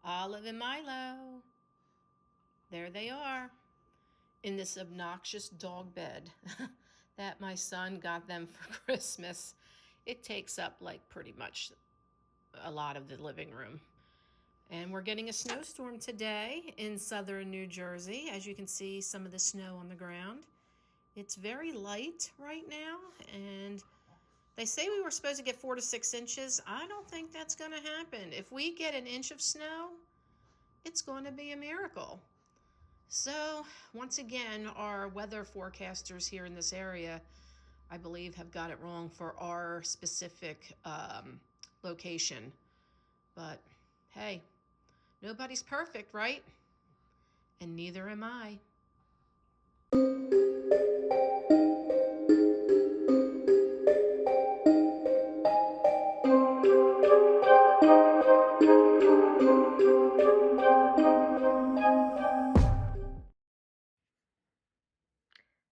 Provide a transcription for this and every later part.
Olive and Milo. There they are in this obnoxious dog bed that my son got them for Christmas. It takes up like pretty much a lot of the living room. And we're getting a snowstorm today in southern New Jersey. As you can see, some of the snow on the ground. It's very light right now, and they say we were supposed to get 4 to 6 inches. I don't think that's going to happen. If we get an inch of snow, it's going to be a miracle. So, once again, our weather forecasters here in this area, I believe, have got it wrong for our specific location. But, hey, nobody's perfect, right? And neither am I.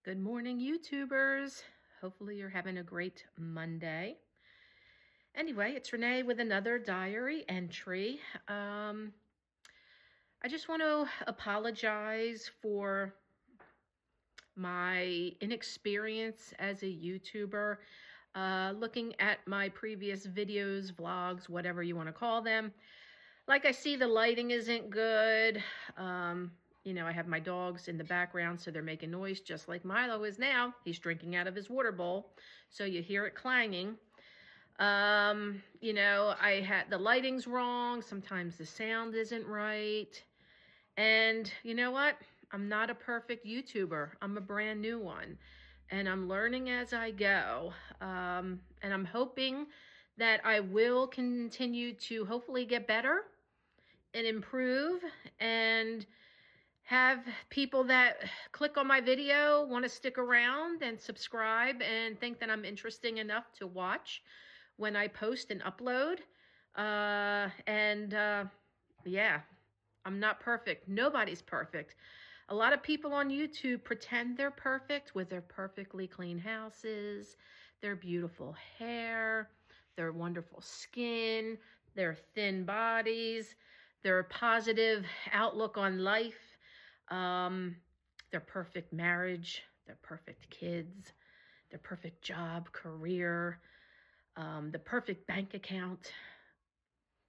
Good morning, YouTubers. Hopefully you're having a great Monday. Anyway, it's Renee with another diary entry. I just want to apologize for my inexperience as a YouTuber. Looking at my previous videos, vlogs, whatever you want to call them. Like, I see the lighting isn't good. You know, I have my dogs in the background, so they're making noise just like Milo is now. He's drinking out of his water bowl, so you hear it clanging. You know, the lighting's wrong. Sometimes the sound isn't right. And you know what? I'm not a perfect YouTuber. I'm a brand new one. And I'm learning as I go. And I'm hoping that I will continue to hopefully get better and improve and have people that click on my video want to stick around and subscribe and think that I'm interesting enough to watch when I post and upload. Yeah, I'm not perfect. Nobody's perfect. A lot of people on YouTube pretend they're perfect with their perfectly clean houses, their beautiful hair, their wonderful skin, their thin bodies, their positive outlook on life, their perfect marriage, their perfect kids, their perfect job, career, the perfect bank account.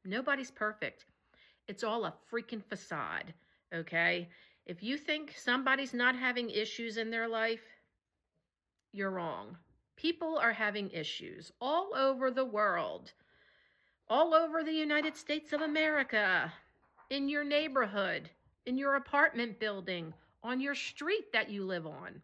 Nobody's perfect. It's all a freaking facade, okay? If you think somebody's not having issues in their life, you're wrong. People are having issues all over the world, all over the United States of America, in your neighborhood, in your apartment building, on your street that you live on.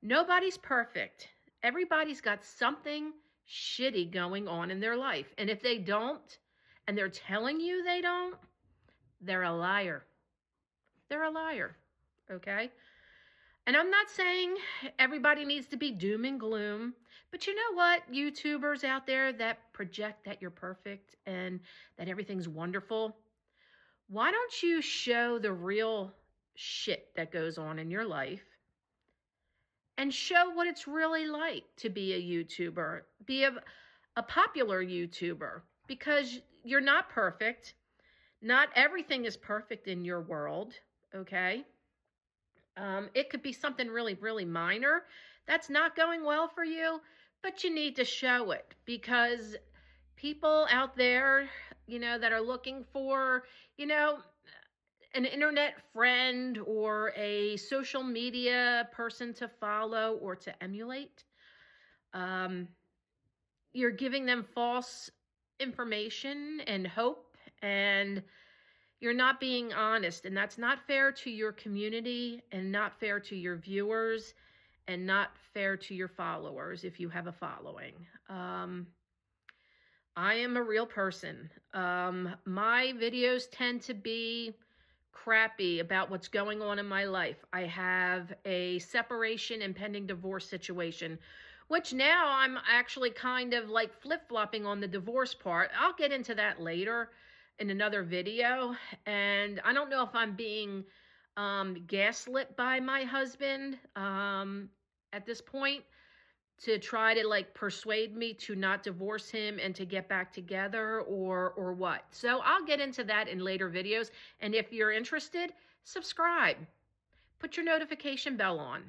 Nobody's perfect. Everybody's got something shitty going on in their life. And if they don't, and they're telling you they don't, they're a liar. They're a liar, okay? And I'm not saying everybody needs to be doom and gloom, but you know what? YouTubers out there that project that you're perfect and that everything's wonderful, why don't you show the real shit that goes on in your life and show what it's really like to be a YouTuber, be a popular YouTuber, because you're not perfect. Not everything is perfect in your world, okay? It could be something really, really minor that's not going well for you, but you need to show it because people out there, you know, that are looking for, you know, an internet friend or a social media person to follow or to emulate, you're giving them false information and hope, and you're not being honest, and that's not fair to your community and not fair to your viewers and not fair to your followers if you have a following. I am a real person. My videos tend to be crappy about what's going on in my life. I have a separation and pending divorce situation, which now I'm actually kind of like flip-flopping on the divorce part. I'll get into that later in another video. And I don't know if I'm being gaslit by my husband at this point, to try to like persuade me to not divorce him and to get back together, or what. So I'll get into that in later videos. And if you're interested, subscribe, put your notification bell on,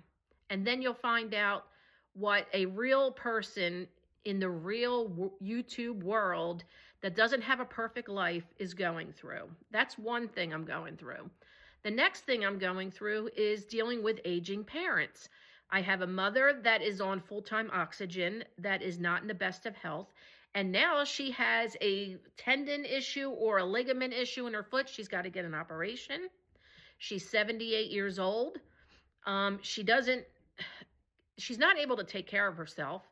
and then you'll find out what a real person in the real YouTube world that doesn't have a perfect life is going through. That's one thing I'm going through. The next thing I'm going through is dealing with aging parents. I have a mother that is on full-time oxygen that is not in the best of health. And now she has a tendon issue or a ligament issue in her foot. She's got to get an operation. She's 78 years old. She's not able to take care of herself.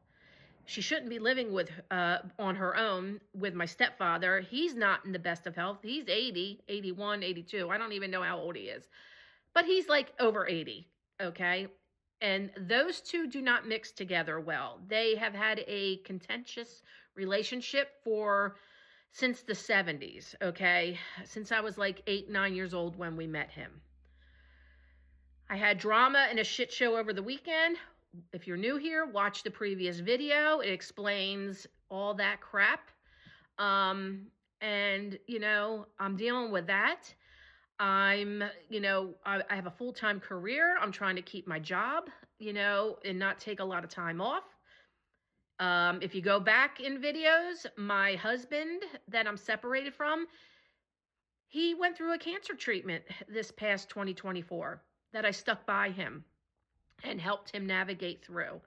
She shouldn't be living with on her own with my stepfather. He's not in the best of health. He's 80, 81, 82. I don't even know how old he is. But he's like over 80, okay? And those two do not mix together well. They have had a contentious relationship since the 70s, okay? Since I was like 8, 9 years old when we met him. I had drama and a shit show over the weekend. If you're new here, watch the previous video. It explains all that crap. And, you know, I'm dealing with that. I have a full-time career. I'm trying to keep my job, you know, and not take a lot of time off. If you go back in videos, my husband that I'm separated from, he went through a cancer treatment this past 2024 that I stuck by him and helped him navigate through.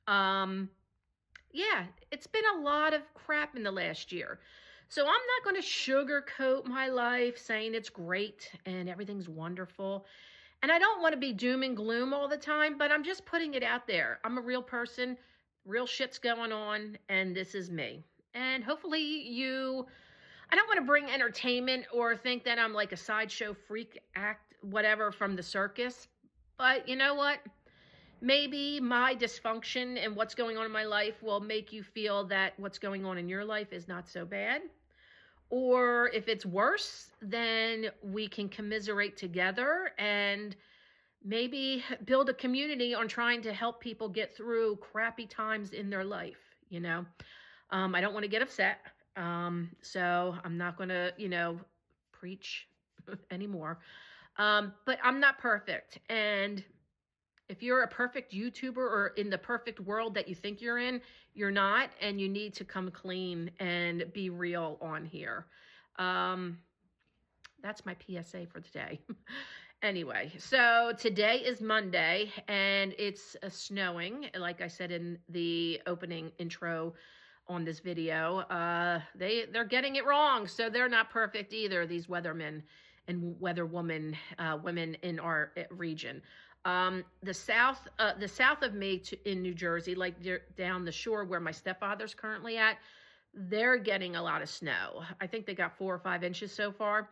Yeah, it's been a lot of crap in the last year. So I'm not going to sugarcoat my life saying it's great and everything's wonderful. And I don't want to be doom and gloom all the time, but I'm just putting it out there. I'm a real person, real shit's going on, and this is me. And hopefully I don't want to bring entertainment or think that I'm like a sideshow freak act, whatever, from the circus. But you know what? Maybe my dysfunction and what's going on in my life will make you feel that what's going on in your life is not so bad. Or if it's worse, then we can commiserate together and maybe build a community on trying to help people get through crappy times in their life, you know. I don't want to get upset. So I'm not going to, you know, preach anymore. But I'm not perfect. And if you're a perfect YouTuber or in the perfect world that you think you're in, you're not, and you need to come clean and be real on here. That's my PSA for today. Anyway, so today is Monday, and it's snowing, like I said in the opening intro on this video. They're getting it wrong, so they're not perfect either, these weathermen and weatherwomen, women in our region. The south of me in New Jersey, like down the shore where my stepfather's currently at, they're getting a lot of snow. I think they got 4 or 5 inches so far.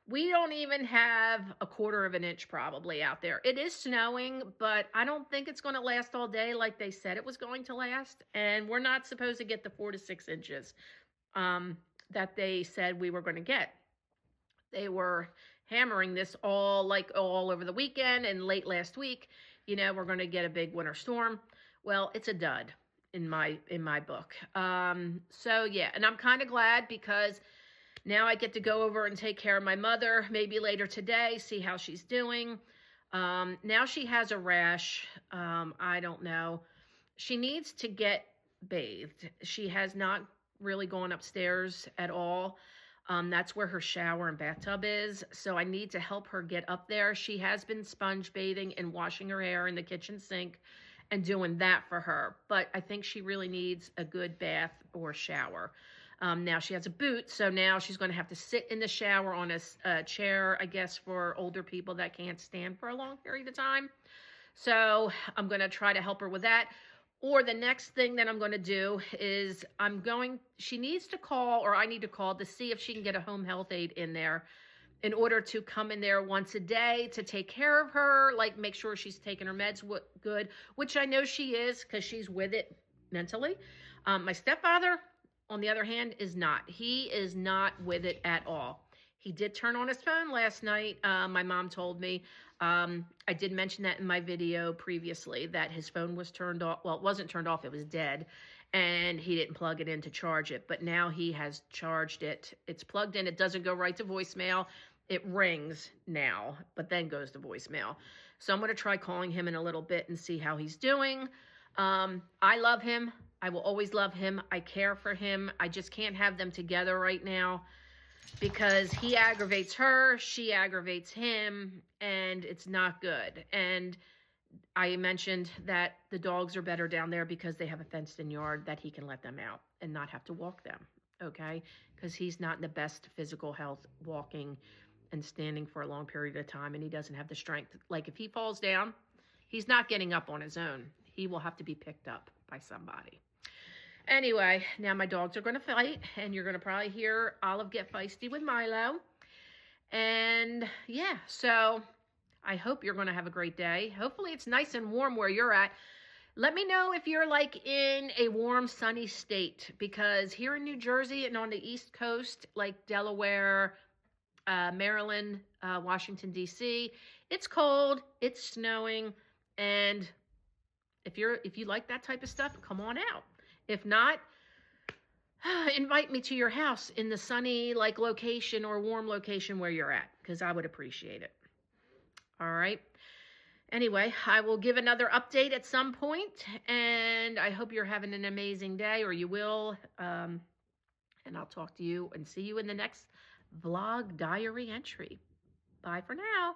We don't even have a 1/4 of an inch probably out there. It is snowing, but I don't think it's going to last all day like they said it was going to last. And we're not supposed to get the 4 to 6 inches that they said we were going to get. They were hammering this all over the weekend and late last week. You know, we're going to get a big winter storm. Well, it's a dud in my book. So yeah, and I'm kind of glad because now I get to go over and take care of my mother maybe later today, see how she's doing. Now she has a rash. I don't know. She needs to get bathed. She has not really gone upstairs at all. That's where her shower and bathtub is. So I need to help her get up there. She has been sponge bathing and washing her hair in the kitchen sink and doing that for her. But I think she really needs a good bath or shower. Now she has a boot, so now she's going to have to sit in the shower on a chair, I guess, for older people that can't stand for a long period of time. So I'm going to try to help her with that. Or the next thing that I'm going to do is she needs to call, or I need to call to see if she can get a home health aide in there in order to come in there once a day to take care of her, like make sure she's taking her meds good, which I know she is because she's with it mentally. My stepfather, on the other hand, is not. He is not with it at all. He did turn on his phone last night. My mom told me. I did mention that in my video previously, that his phone was turned off. Well, it wasn't turned off. It was dead. And he didn't plug it in to charge it. But now he has charged it. It's plugged in. It doesn't go right to voicemail. It rings now, but then goes to voicemail. So I'm going to try calling him in a little bit and see how he's doing. I love him. I will always love him. I care for him. I just can't have them together right now because he aggravates her, she aggravates him, and it's not good. And I mentioned that the dogs are better down there because they have a fenced-in yard that he can let them out and not have to walk them, okay? Because he's not in the best physical health walking and standing for a long period of time, and he doesn't have the strength. Like, if he falls down, he's not getting up on his own. He will have to be picked up by somebody. Anyway, now my dogs are going to fight, and you're going to probably hear Olive get feisty with Milo. And, yeah, so I hope you're going to have a great day. Hopefully it's nice and warm where you're at. Let me know if you're, like, in a warm, sunny state, because here in New Jersey and on the East Coast, like Delaware, Maryland, Washington, D.C., it's cold, it's snowing, and if you like that type of stuff, come on out. If not, invite me to your house in the sunny, like, location or warm location where you're at, because I would appreciate it. All right. Anyway, I will give another update at some point, and I hope you're having an amazing day, or you will. And I'll talk to you and see you in the next vlog diary entry. Bye for now.